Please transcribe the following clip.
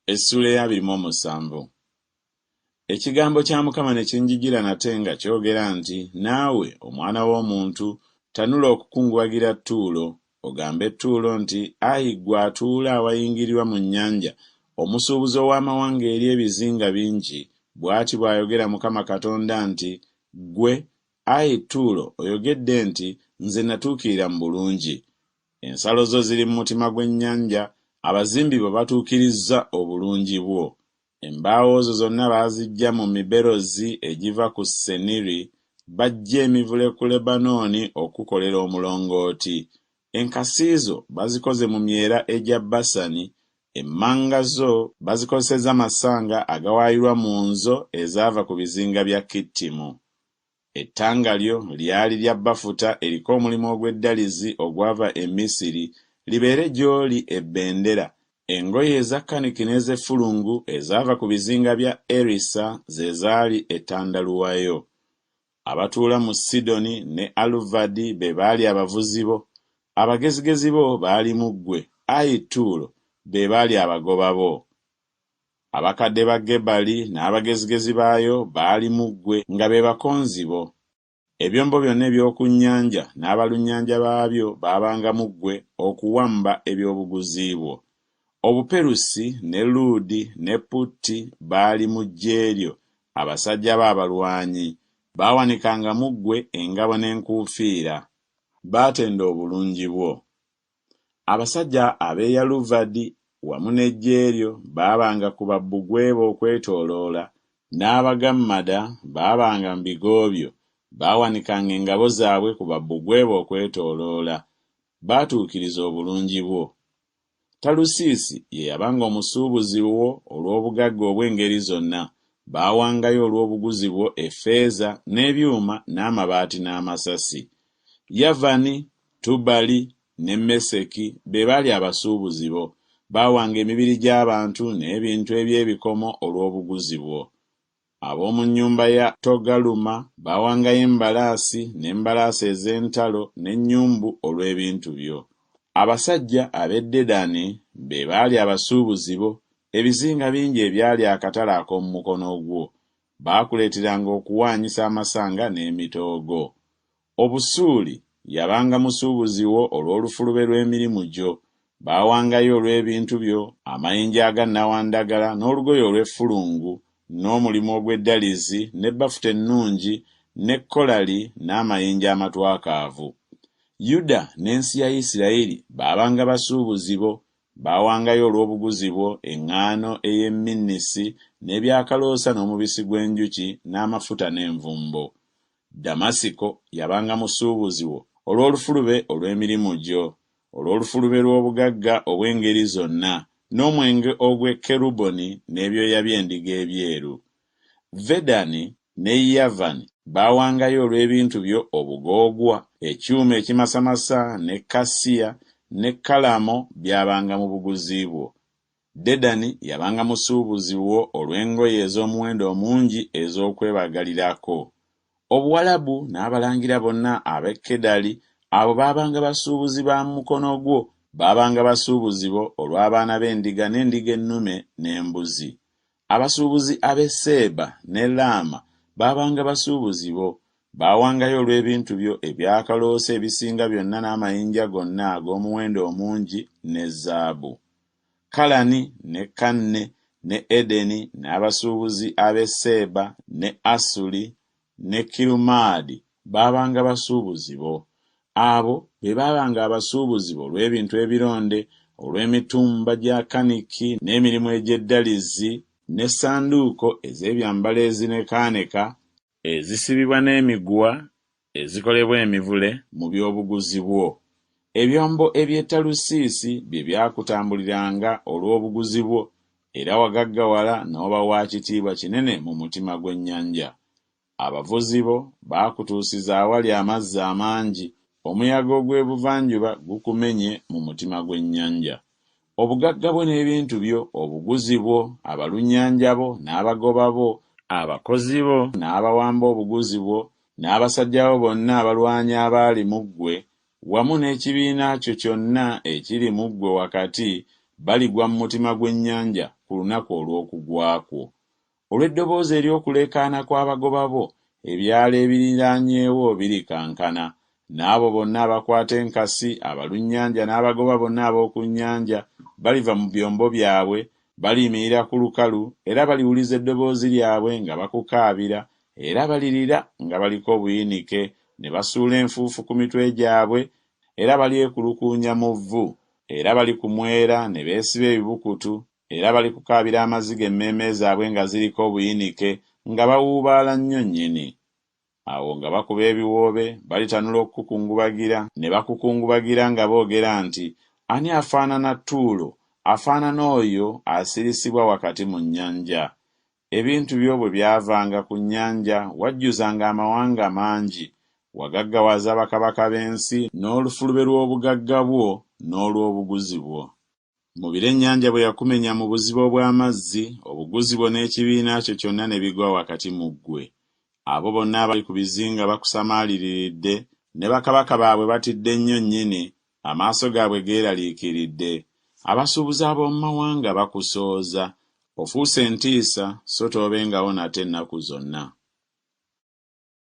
Essuula ya 27. Ekigambo kya Mukama ne kinjijira nate nga kyogera nti, naawe omwana w'omuntu, tanula okukungubagira Ttuulo, ogambe Ttuulo nti, ayi ggwe atuula awayingirirwa mu nnyanja, omusuubuzi ow'amawanga eri ebizinga bingi, bw'ati bw'ayogera Mukama Katonda nti, ggwe, ayi Ttuulo, oyogedde nti, nze natuukirira mu bulungi. Ensalo zo ziri mu mutima gw'ennyanja, abazimbi bo batuukirizza obulungi bwo. Embaawo zo zonna baaziggya mu miberozi egiva ku Seniri, baggya emivule ku Lebanooni okukolera omulongooti. Enkasi zo bazikoze mu myera egya Basani, emmanga zo bazikozesezza masanga agawaayirwa mu nzo ezaava ku bizinga bya Kittimu. Ettanga lyo lyali lya bafuta eriko omulimu ogw'eddalizi ogwava e Misiri, libeere gy'oli ebbendera. Engoye eza kaniki n'ez'effulungu ezaava ku bizinga bya Erisa ze zaali ettandaluwayo. Abatuula mu Sidoni ne Aluvadi be baali abavuzi bo. Abagezigezi bo baali mu ggwe, ayi Ttuulo, be baali abagoba bo. Abakadde ba Gebali n'abagezigezi baayo baali mu ggwe nga be bakonzi bo. Ebyombo byonna eby'oku nnyanja n'abalunnyanja baabyo baabanga mu ggwe okuwamba eby'obuguzi bwo. Obuperusi ne Luudi ne Putti baali mu ggye lyo, abasajja bo abalwanyi. Baawanikanga mu ggwe engabo n'enkuufiira. Baatenda obulungi bwo. Abasajja ab'e Yaluvadi wamu n'eggye lyo baabanga ku babbugwe bo okwetooloola, n'Abagammada baabanga mu bigo byo. Baawanikanga engabo zaabwe ku babbugwe bo okwetooloola. Baatuukiriza obulungi bwo. Talusiisi ye yabanga omusuubuzi wo olw'obugagga obw'engeri zonna. Baawangayo olw'obuguzi bwo effeeza n'ebyuma n'amabaati n'amasasi. Yavani, Tubali ne Meseki be baali abasuubuzi bo. Baawanga emibiri gy'abantu n'ebintu eby'ebikomo olw'obuguzi bwo. Ab'omu nnyumba ya Togaluma baawangayo embalaasi n'embalaasi ez'entalo n'ennyumbu olw'ebintu byo. Abasajja ab'e Dedani be baali abasuubuzi bo. Ebizinga bingi ebyali akatale ak'omu mukono gwo. Baakuleeteranga okuwaanyisa amasanga n'emitoogo. Obusuuli yabanga musuubuzi wo olw'olufulube lw'emirimu gyo. Baawangayo olw'ebintu byo amayinja aga nnawandagala n'olugoye olw'effulungu n'omulimu ogw'eddalizi n'ebbafuta ennungi ne kolali n'amayinja amatwakaavu. Yuda n'ensi ya Isirayiri baabanga basuubuzi bo. Baawangayo olw'obuguzi bwo eŋŋaano ey'emminnisi n'ebyakaloosa n'omubisi gw'enjuki n'amafuta n'envumbo. Damasiko yabanga musuubuzi wo olw'olufulube olw'emirimu gyo, olw'olufulube lw'obugagga obw'engeri zonna, n'omwenge ogw'e Keruboni n'ebyoya by'endiga ebyeru. Vedani ne Yavani baawangayo olw'ebintu byo obugoogwa, ekyuma ekimasamasa ne kasiya ne kalamo byabanga mu buguzi bwo. Dedani yabanga musuubuzi wo olw'engoye ez'omuwendo omungi ez'okwebagalirako. Obuwalabu n'abalangira bonna ab'e Kedali abo baabanga basuubuzi ba mu mukono gwo. Baabanga basuubuzi bo olw'abaana b'endiga n'endiga ennume n'embuzi. Abasuubuzi ab'e Seeba ne Laama baabanga basuubuzi bo. Baawangayo olw'ebintu byo ebyakaloosa ebisinga byonna n'amayinja gonna ag'omuwendo omungi ne zaabu. Kalani ne Kanne ne Edeni n'abasuubuzi ab'e Seeba ne Asuli ne Kirumaadi baabanga basuubuzi bo. Abo be baabanga abasuubuzi bo olw'ebintu ebironde, olw'emitumba gya kaniki n'emirimu egy'eddalizi n'essanduuko ez'ebyambalo ezinekaaneka ezisibibwa n'emiguwa ezikolebwa emivule mu by'obuguzi bwo. Ebyombo eby'e Talusiisi bye byakutambuliranga olw'obuguzi bwo, era wagaggawala n'oba wa kitiibwa kinene mu mutima gw'ennyanja. Abavuzi bo baakutuusiza awali amazzi amangi, omuyaga ogw'ebuvanjuba gukumenye mu mutima gw'ennyanja. Obugagga bwo n'ebintu byo, obuguzi bwo, abalunnyanja bo n'abagoba bo, abakozi bo n'abawamba obuguzi bwo, n'abasajja bo bonna abalwanyi abaali mu ggwe, wamu n'ekibiina kyo kyonna ekiri mu ggwe wakati, baligwa mu mutima gw'ennyanja ku lunaku olw'okugwakwo. Olw'eddoboozi ery'okuleekaana kw'abagoba bo, ebyalo ebiriraanyeewo birikankana, n'abo bonna abakwata enkasi, abalunnyanja n'abagoba bonna ab'oku nnyanja baliva mu byombo byabwe, baliyimirira ku lukalu, era baliwuliza eddoboozi lyabwe nga bakukaabira, era balirira nga baliko obuyinike, ne basuula enfuufu ku mitwe gyabwe, era balyekulukuunya mu vvu, era balikumwera ne beesiba ebibukutu, era balikukaabira amaziga emmeeme zaabwe nga ziriko obuyinike, nga bawuubaala nnyo nnyini. Awo nga bakuba ebiwoobe, balitanula okukukungubagira, ne bakukungubagira nga boogera nti, ani afaanana Ttuulo, afaanana oyo asirisibwa wakati mu nnyanja. Ebintu byo bwe byavanga ku nnyanja, wajjuzanga amawanga mangi, wagaggawaza bakabaka b'ensi n'olufulube lw'obugagga bwo n'olw'obuguzi bwo. Mu biro ennyanja bwe yakumenya mu buziba obw'amazzi, obuguzi bwo n'ekibiina kyo kyonna ne bigwa wakati mu ggwe. Abo bonna abali ku bizinga bakusamaaliridde, ne bakabaka baabwe batidde nnyo nnyini, amaaso gaabwe geeraliikiridde. Abasuubuzi ab'omu mawanga bakusooza, ofuuse ntiisa so toobengawo nate ennaku zonna.